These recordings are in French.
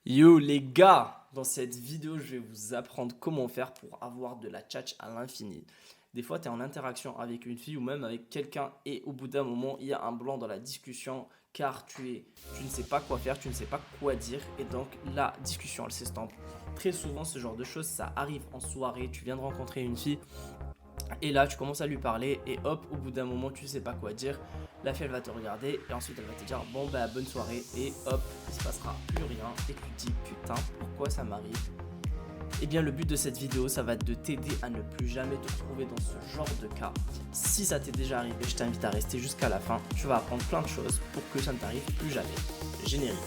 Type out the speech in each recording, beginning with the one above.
Yo les gars, dans cette vidéo, je vais vous apprendre comment faire pour avoir de la tchatch à l'infini. Des fois, tu es en interaction avec une fille ou même avec quelqu'un et au bout d'un moment, il y a un blanc dans la discussion car tu ne sais pas quoi faire, tu ne sais pas quoi dire et donc la discussion, elle s'estompe. Très souvent, ce genre de choses, ça arrive en soirée, tu viens de rencontrer une fille et là, tu commences à lui parler et hop, au bout d'un moment, tu sais pas quoi dire. La fille, elle va te regarder et ensuite, elle va te dire bon, bah, bonne soirée. Et hop, il se passera plus rien. Et tu te dis putain, pourquoi ça m'arrive? Eh bien, le but de cette vidéo, ça va être de t'aider à ne plus jamais te retrouver dans ce genre de cas. Si ça t'est déjà arrivé, je t'invite à rester jusqu'à la fin. Tu vas apprendre plein de choses pour que ça ne t'arrive plus jamais. Générique.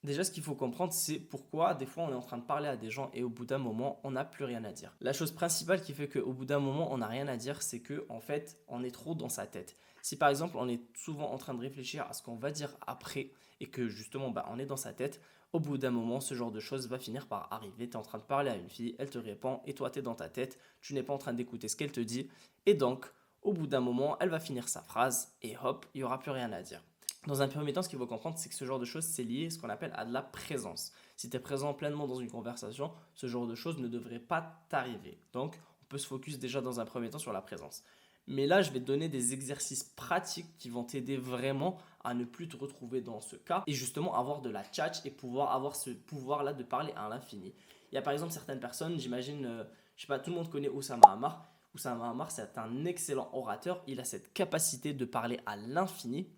Déjà, ce qu'il faut comprendre, c'est pourquoi des fois on est en train de parler à des gens et au bout d'un moment, on n'a plus rien à dire. La chose principale qui fait qu'au bout d'un moment, on n'a rien à dire, c'est que en fait, on est trop dans sa tête. Si par exemple, on est souvent en train de réfléchir à ce qu'on va dire après et que justement, bah, on est dans sa tête, au bout d'un moment, ce genre de choses va finir par arriver. Tu es en train de parler à une fille, elle te répond et toi, tu es dans ta tête, tu n'es pas en train d'écouter ce qu'elle te dit et donc, au bout d'un moment, elle va finir sa phrase et hop, il n'y aura plus rien à dire. Dans un premier temps, ce qu'il faut comprendre, c'est que ce genre de choses, c'est lié à ce qu'on appelle à de la présence. Si tu es présent pleinement dans une conversation, ce genre de choses ne devrait pas t'arriver. Donc, on peut se focus déjà dans un premier temps sur la présence. Mais là, je vais te donner des exercices pratiques qui vont t'aider vraiment à ne plus te retrouver dans ce cas et justement avoir de la tchatch et pouvoir avoir ce pouvoir-là de parler à l'infini. Il y a par exemple certaines personnes, j'imagine, je sais pas, tout le monde connaît Oussama Hamar. Oussama Hamar, c'est un excellent orateur. Il a cette capacité de parler à l'infini.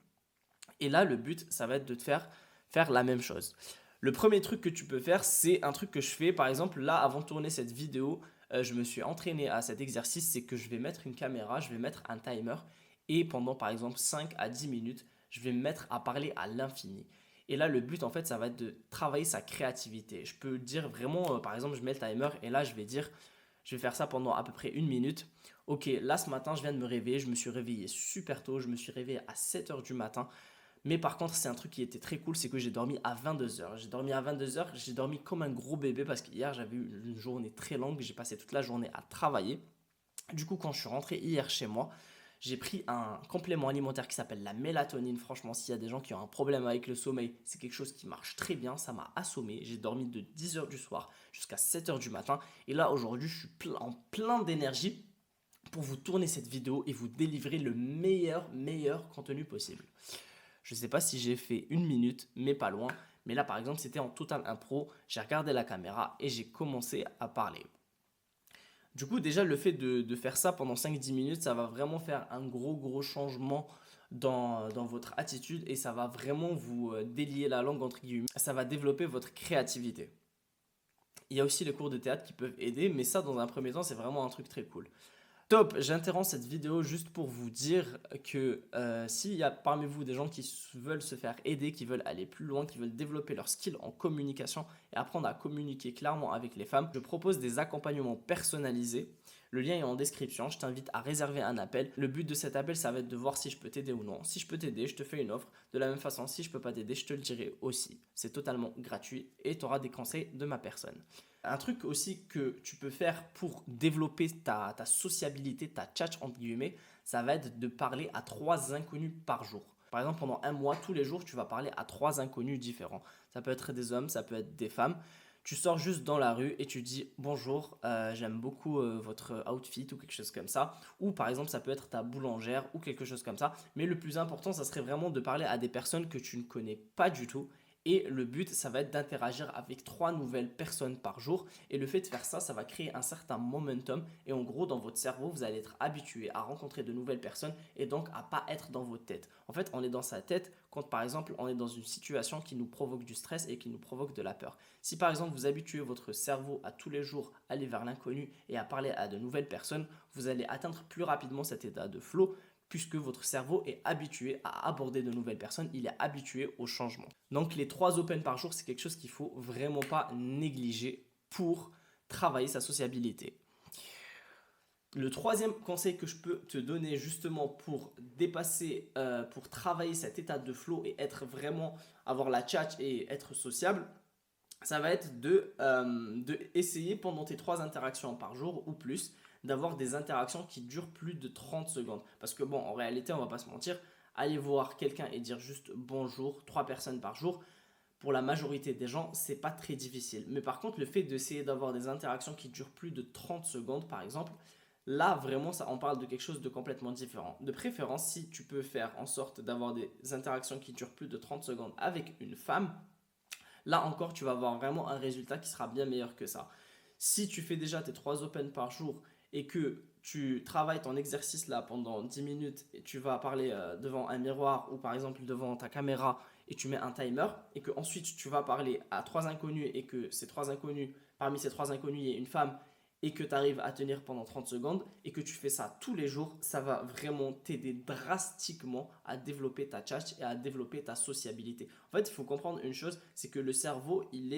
Et là, le but, ça va être de te faire la même chose. Le premier truc que tu peux faire, c'est un truc que je fais. Par exemple, là, avant de tourner cette vidéo, je me suis entraîné à cet exercice. C'est que je vais mettre une caméra, je vais mettre un timer. Et pendant, par exemple, 5 à 10 minutes, je vais me mettre à parler à l'infini. Et là, le but, en fait, ça va être de travailler sa créativité. Je peux dire vraiment, par exemple, je mets le timer et là, je vais faire ça pendant à peu près une minute. Ok, là, ce matin, je viens de me réveiller. Je me suis réveillé super tôt. Je me suis réveillé à 7 heures du matin. Mais par contre, c'est un truc qui était très cool, c'est que j'ai dormi à 22 heures. J'ai dormi à 22 heures, j'ai dormi comme un gros bébé parce qu'hier, j'avais eu une journée très longue, j'ai passé toute la journée à travailler. Du coup, quand je suis rentré hier chez moi, j'ai pris un complément alimentaire qui s'appelle la mélatonine. Franchement, s'il y a des gens qui ont un problème avec le sommeil, c'est quelque chose qui marche très bien. Ça m'a assommé. J'ai dormi de 10 heures du soir jusqu'à 7 heures du matin. Et là, aujourd'hui, je suis en plein d'énergie pour vous tourner cette vidéo et vous délivrer le meilleur contenu possible. Je ne sais pas si j'ai fait une minute, mais pas loin. Mais là, par exemple, c'était en total impro. J'ai regardé la caméra et j'ai commencé à parler. Du coup, déjà, le fait de faire ça pendant 5 10 minutes, ça va vraiment faire un gros changement dans votre attitude et ça va vraiment vous délier la langue entre guillemets. Ça va développer votre créativité. Il y a aussi les cours de théâtre qui peuvent aider, mais ça, dans un premier temps, c'est vraiment un truc très cool. Top, j'interromps cette vidéo juste pour vous dire que s'il y a parmi vous des gens qui veulent se faire aider, qui veulent aller plus loin, qui veulent développer leur skill en communication et apprendre à communiquer clairement avec les femmes, je propose des accompagnements personnalisés. Le lien est en description, je t'invite à réserver un appel. Le but de cet appel, ça va être de voir si je peux t'aider ou non. Si je peux t'aider, je te fais une offre. De la même façon, si je peux pas t'aider, je te le dirai aussi. C'est totalement gratuit et tu auras des conseils de ma personne. Un truc aussi que tu peux faire pour développer ta sociabilité, ta tchatch entre guillemets, ça va être de parler à 3 inconnus par jour. Par exemple, pendant un mois, tous les jours, tu vas parler à 3 inconnus différents. Ça peut être des hommes, ça peut être des femmes. Tu sors juste dans la rue et tu dis bonjour, j'aime beaucoup votre outfit ou quelque chose comme ça. Ou par exemple, ça peut être ta boulangère ou quelque chose comme ça. Mais le plus important, ça serait vraiment de parler à des personnes que tu ne connais pas du tout. Et le but, ça va être d'interagir avec 3 nouvelles personnes par jour. Et le fait de faire ça, ça va créer un certain momentum. Et en gros, dans votre cerveau, vous allez être habitué à rencontrer de nouvelles personnes et donc à pas être dans votre tête. En fait, on est dans sa tête quand, par exemple, on est dans une situation qui nous provoque du stress et qui nous provoque de la peur. Si, par exemple, vous habituez votre cerveau à tous les jours aller vers l'inconnu et à parler à de nouvelles personnes, vous allez atteindre plus rapidement cet état de flow puisque votre cerveau est habitué à aborder de nouvelles personnes, il est habitué au changement. Donc les 3 opens par jour, c'est quelque chose qu'il ne faut vraiment pas négliger pour travailler sa sociabilité. Le troisième conseil que je peux te donner justement pour dépasser, pour travailler cet état de flow et être vraiment, avoir la tchatch et être sociable, ça va être de essayer pendant tes 3 interactions par jour ou plus d'avoir des interactions qui durent plus de 30 secondes. Parce que bon, en réalité, on va pas se mentir, aller voir quelqu'un et dire juste bonjour, 3 personnes par jour, pour la majorité des gens, c'est pas très difficile. Mais par contre, le fait d'essayer d'avoir des interactions qui durent plus de 30 secondes, par exemple, là, vraiment, ça, on parle de quelque chose de complètement différent. De préférence, si tu peux faire en sorte d'avoir des interactions qui durent plus de 30 secondes avec une femme, là encore, tu vas avoir vraiment un résultat qui sera bien meilleur que ça. Si tu fais déjà tes 3 open par jour et que tu travailles ton exercice là pendant 10 minutes et tu vas parler devant un miroir ou par exemple devant ta caméra et tu mets un timer et que ensuite tu vas parler à 3 inconnus et que parmi ces 3 inconnus, il y a une femme et que tu arrives à tenir pendant 30 secondes et que tu fais ça tous les jours, ça va vraiment t'aider drastiquement à développer ta tchatch et à développer ta sociabilité. En fait, il faut comprendre une chose, c'est que le cerveau, il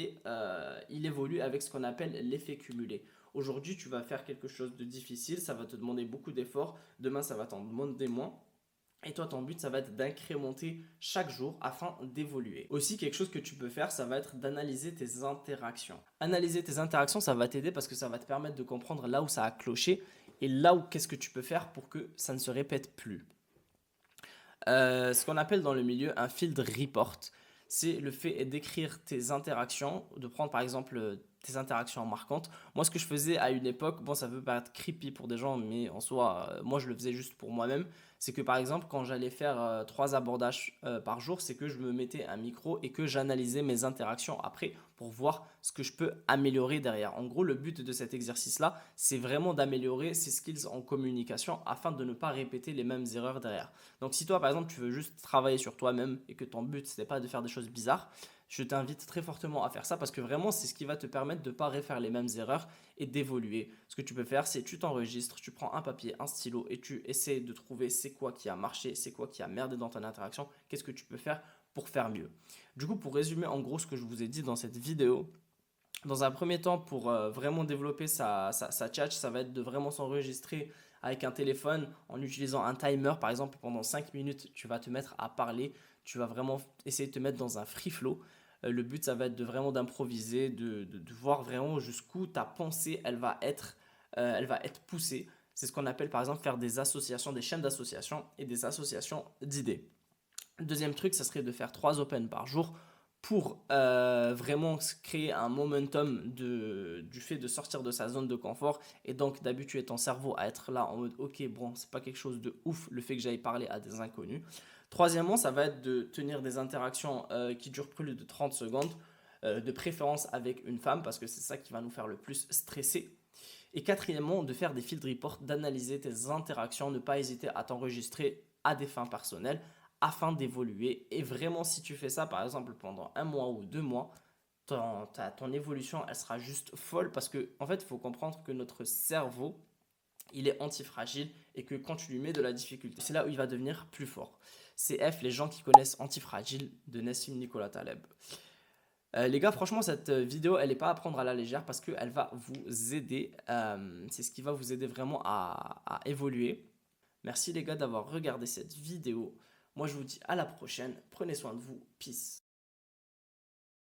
évolue avec ce qu'on appelle l'effet cumulé. Aujourd'hui, tu vas faire quelque chose de difficile, ça va te demander beaucoup d'efforts, demain, ça va t'en demander moins. Et toi, ton but, ça va être d'incrémenter chaque jour afin d'évoluer. Aussi, quelque chose que tu peux faire, ça va être d'analyser tes interactions. Analyser tes interactions, ça va t'aider parce que ça va te permettre de comprendre là où ça a cloché et là où qu'est-ce que tu peux faire pour que ça ne se répète plus. Ce qu'on appelle dans le milieu un field report, c'est le fait d'écrire tes interactions, de prendre par exemple tes interactions marquantes. Moi, ce que je faisais à une époque, bon, ça peut paraître creepy pour des gens, mais en soi, moi, je le faisais juste pour moi-même. C'est que par exemple, quand j'allais faire 3 abordages par jour, c'est que je me mettais un micro et que j'analysais mes interactions après pour voir ce que je peux améliorer derrière. En gros, le but de cet exercice-là, c'est vraiment d'améliorer ses skills en communication afin de ne pas répéter les mêmes erreurs derrière. Donc si toi, par exemple, tu veux juste travailler sur toi-même et que ton but, ce n'est pas de faire des choses bizarres, je t'invite très fortement à faire ça parce que vraiment, c'est ce qui va te permettre de ne pas refaire les mêmes erreurs et d'évoluer. Ce que tu peux faire, c'est tu t'enregistres, tu prends un papier, un stylo et tu essaies de trouver c'est quoi qui a marché, c'est quoi qui a merdé dans ton interaction, qu'est-ce que tu peux faire pour faire mieux. Du coup, pour résumer en gros ce que je vous ai dit dans cette vidéo, dans un premier temps, pour vraiment développer sa tchatch, ça va être de vraiment s'enregistrer avec un téléphone en utilisant un timer. Par exemple, pendant 5 minutes, tu vas te mettre à parler. Tu vas vraiment essayer de te mettre dans un free flow. Le but, ça va être de vraiment d'improviser, de voir vraiment jusqu'où ta pensée, elle va être poussée. C'est ce qu'on appelle par exemple faire des associations, des chaînes d'associations et des associations d'idées. Le deuxième truc, ça serait de faire 3 open par jour pour vraiment créer un momentum du fait de sortir de sa zone de confort et donc d'habituer ton cerveau à être là en mode ok bon c'est pas quelque chose de ouf le fait que j'aille parler à des inconnus. Troisièmement, ça va être de tenir des interactions qui durent plus de 30 secondes, de préférence avec une femme parce que c'est ça qui va nous faire le plus stresser. Et quatrièmement, de faire des field reports, d'analyser tes interactions, ne pas hésiter à t'enregistrer à des fins personnelles afin d'évoluer. Et vraiment, si tu fais ça, par exemple, pendant 1 mois ou 2 mois, ton évolution, elle sera juste folle parce que, en fait, il faut comprendre que notre cerveau, il est antifragile et que quand tu lui mets de la difficulté, c'est là où il va devenir plus fort. CF, les gens qui connaissent Antifragile de Nassim Nicolas Taleb. Les gars, franchement, cette vidéo, elle n'est pas à prendre à la légère parce qu'elle va vous aider. C'est ce qui va vous aider vraiment à évoluer. Merci les gars d'avoir regardé cette vidéo. Moi, je vous dis à la prochaine. Prenez soin de vous. Peace.